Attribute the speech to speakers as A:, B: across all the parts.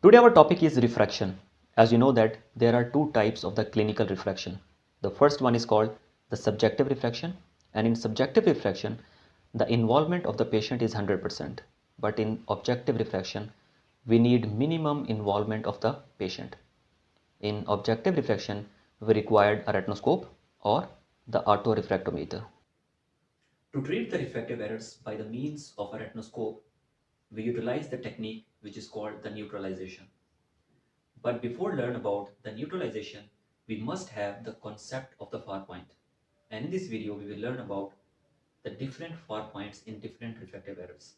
A: Today our topic is refraction. As you know that there are two types of the clinical refraction. The first one is called the subjective refraction, and in subjective refraction the involvement of the patient is 100%, but in objective refraction we need minimum involvement of the patient. In objective refraction we required a retinoscope or the autorefractometer. To treat the refractive errors by the means of a retinoscope, we utilize the technique which is called the neutralization. But before learn about the neutralization, we must have the concept of the far point. And in this video, we will learn about the different far points in different refractive errors.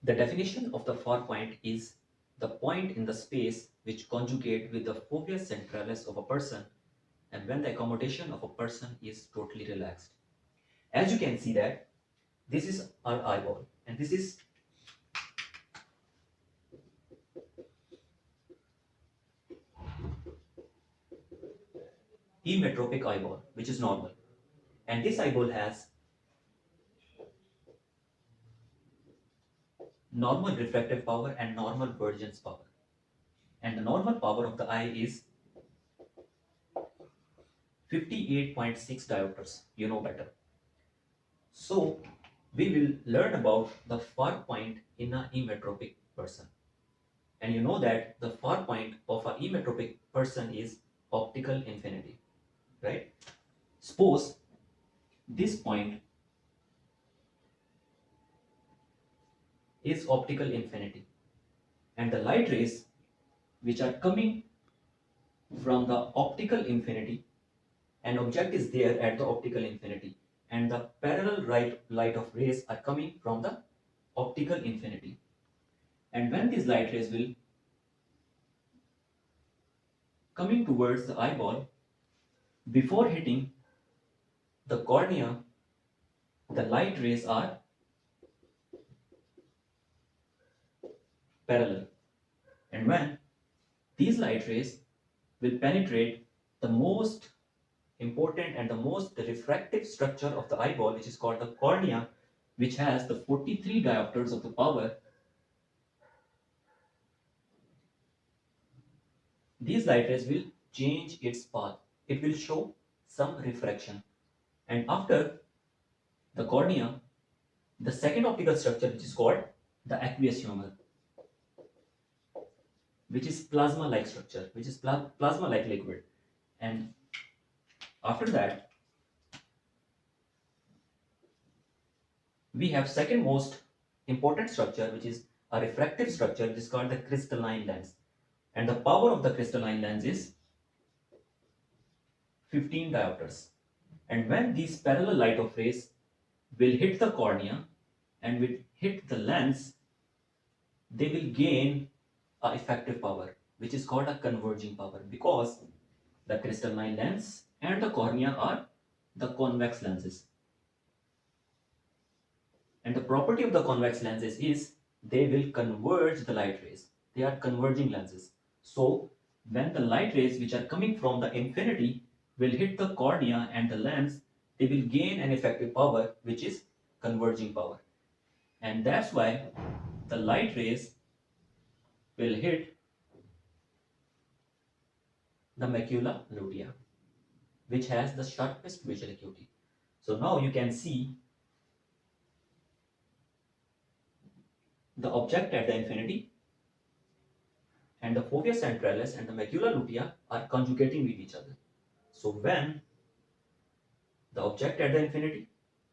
A: The definition of the far point is the point in the space which conjugate with the fovea centralis of a person and when the accommodation of a person is totally relaxed. As you can see that this is our eyeball and this is emmetropic eyeball, which is normal. And this eyeball has normal refractive power and normal Burgess power. And the normal power of the eye is 58.6 diopters. You know better. So we will learn about the far point in an emmetropic person. And you know that the far point of an emmetropic person is optical infinity, right? Suppose this point is optical infinity and the light rays which are coming from the optical infinity, an object is there at the optical infinity and the parallel light of rays are coming from the optical infinity, and when these light rays will coming towards the eyeball, before hitting the cornea the light rays are parallel, and when these light rays will penetrate the most important and the most refractive structure of the eyeball, which is called the cornea, which has the 43 diopters of the power, these light rays will change its path. It will show some refraction. And after the cornea, the second optical structure, which is called the aqueous humor, which is plasma-like structure, which is plasma-like liquid. And after that, we have second most important structure, which is a refractive structure, which is called the crystalline lens. And the power of the crystalline lens is 15 diopters. And when these parallel light of rays will hit the cornea and will hit the lens, they will gain a effective power, which is called a converging power, because the crystalline lens and the cornea are the convex lenses. And the property of the convex lenses is they will converge the light rays. They are converging lenses. So when the light rays which are coming from the infinity will hit the cornea and the lens, they will gain an effective power, which is converging power. And that's why the light rays will hit the macula lutea, which has the sharpest visual acuity. So now you can see the object at the infinity and the fovea centralis and the macula lutea are conjugating with each other. So when the object at the infinity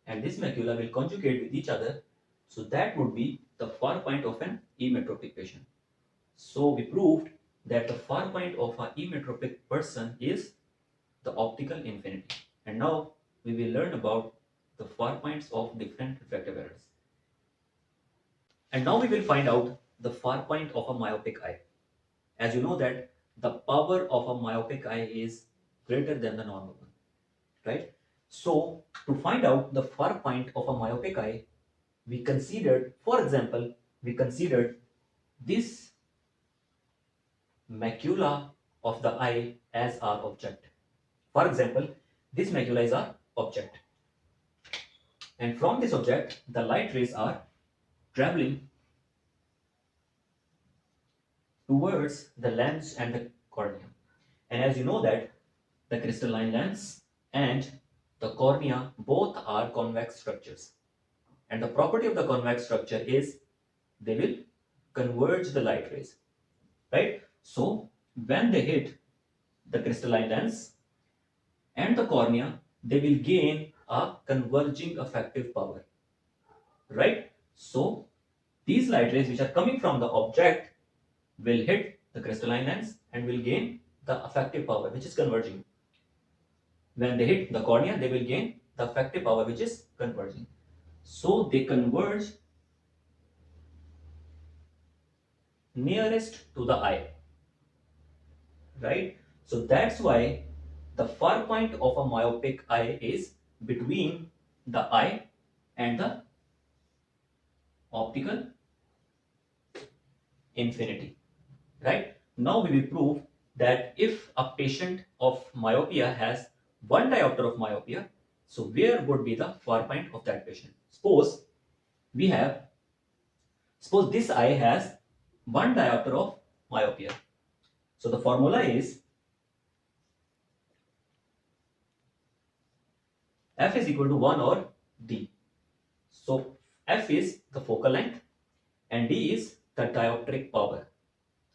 A: and this macula will conjugate with each other, so that would be the far point of an emmetropic patient. So we proved that the far point of an emmetropic person is the optical infinity. And now we will learn about the far points of different refractive errors. And now we will find out the far point of a myopic eye. As you know that the power of a myopic eye is greater than the normal one, right? So to find out the far point of a myopic eye, we considered, for example, we considered this macula of the eye as our object. For example, this macula is our object. And from this object, the light rays are traveling towards the lens and the cornea. And as you know that the crystalline lens and the cornea both are convex structures. And the property of the convex structure is they will converge the light rays, right? So when they hit the crystalline lens and the cornea, they will gain a converging effective power, right? So these light rays which are coming from the object will hit the crystalline lens and will gain the effective power which is converging. When they hit the cornea, they will gain the effective power which is converging. So they converge nearest to the eye, right? So that's why the far point of a myopic eye is between the eye and the optical infinity, right? Now we will prove that if a patient of myopia has one diopter of myopia, so where would be the far point of that patient? We have, suppose this eye has one diopter of myopia. So the formula is F is equal to 1 or D. So F is the focal length and D is the dioptric power,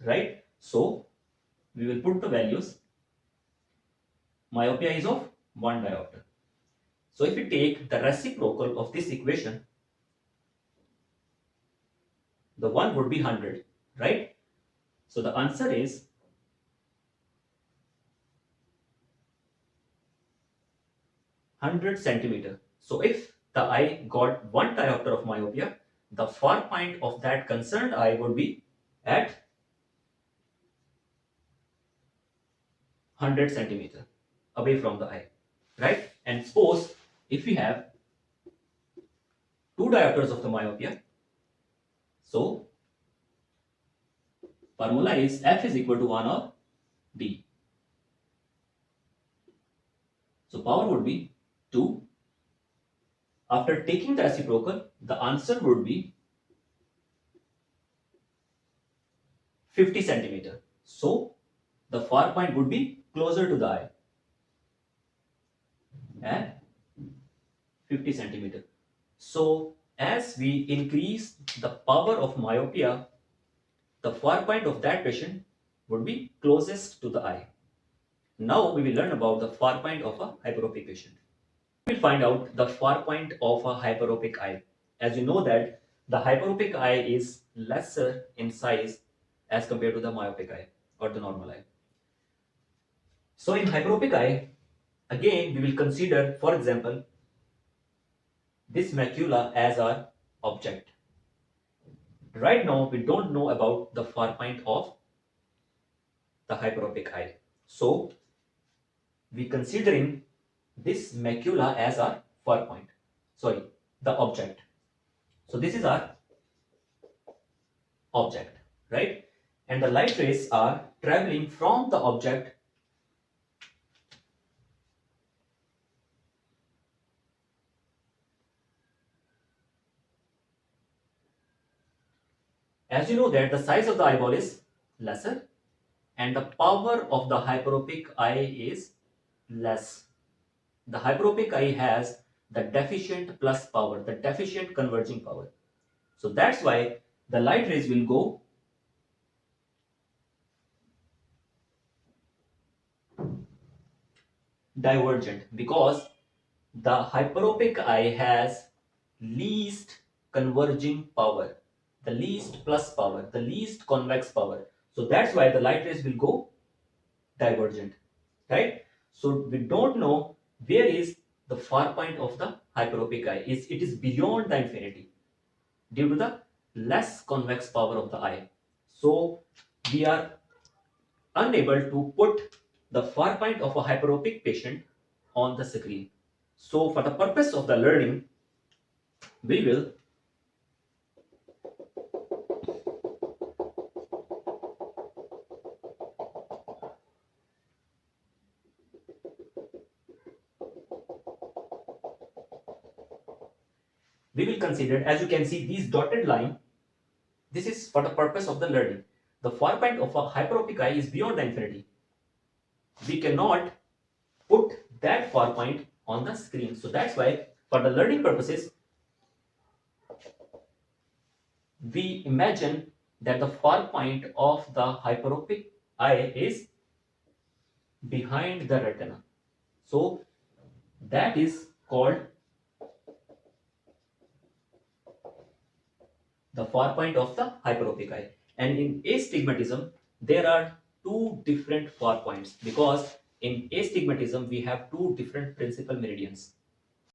A: right? So we will put the values. Myopia is of 1 diopter. So if we take the reciprocal of this equation, the 1 would be 100, right? So the answer is 100 centimeter. So if the eye got 1 diopter of myopia, the far point of that concerned eye would be at 100 centimeter away from the eye, right? And suppose if we have 2 diopters of the myopia, so formula is F is equal to 1 or D. So power would be 2. After taking the reciprocal, the answer would be 50 centimeter. So the far point would be closer to the eye at 50 centimeter. So as we increase the power of myopia, the far point of that patient would be closest to the eye. Now we will learn about the far point of a hyperopic patient. We will find out the far point of a hyperopic eye. As you know that the hyperopic eye is lesser in size as compared to the myopic eye or the normal eye. So in hyperopic eye, again we will consider, for example, this macula as our object. Right now we don't know about the far point of the hyperopic eye. So we considering this macula as our far point. Sorry, the object. So this is our object, right? And the light rays are traveling from the object as you know that the size of the eyeball is lesser and the power of the hyperopic eye is less. The hyperopic eye has the deficient plus power, the deficient converging power. So that's why the light rays will go divergent because the hyperopic eye has least converging power, the least plus power, the least convex power. So that's why the light rays will go divergent, right? So we don't know where is the far point of the hyperopic eye. It is beyond the infinity due to the less convex power of the eye. So we are unable to put the far point of a hyperopic patient on the screen. So for the purpose of the learning, we will consider, as you can see, these dotted line. This is for the purpose of the learning. the far point of a hyperopic eye is beyond the infinity. We cannot put that far point on the screen. So that's why, for the learning purposes, we imagine that the far point of the hyperopic eye is behind the retina. So that is called the far point of the hyperopic eye. And in astigmatism, there are two different far points, because in astigmatism we have two different principal meridians.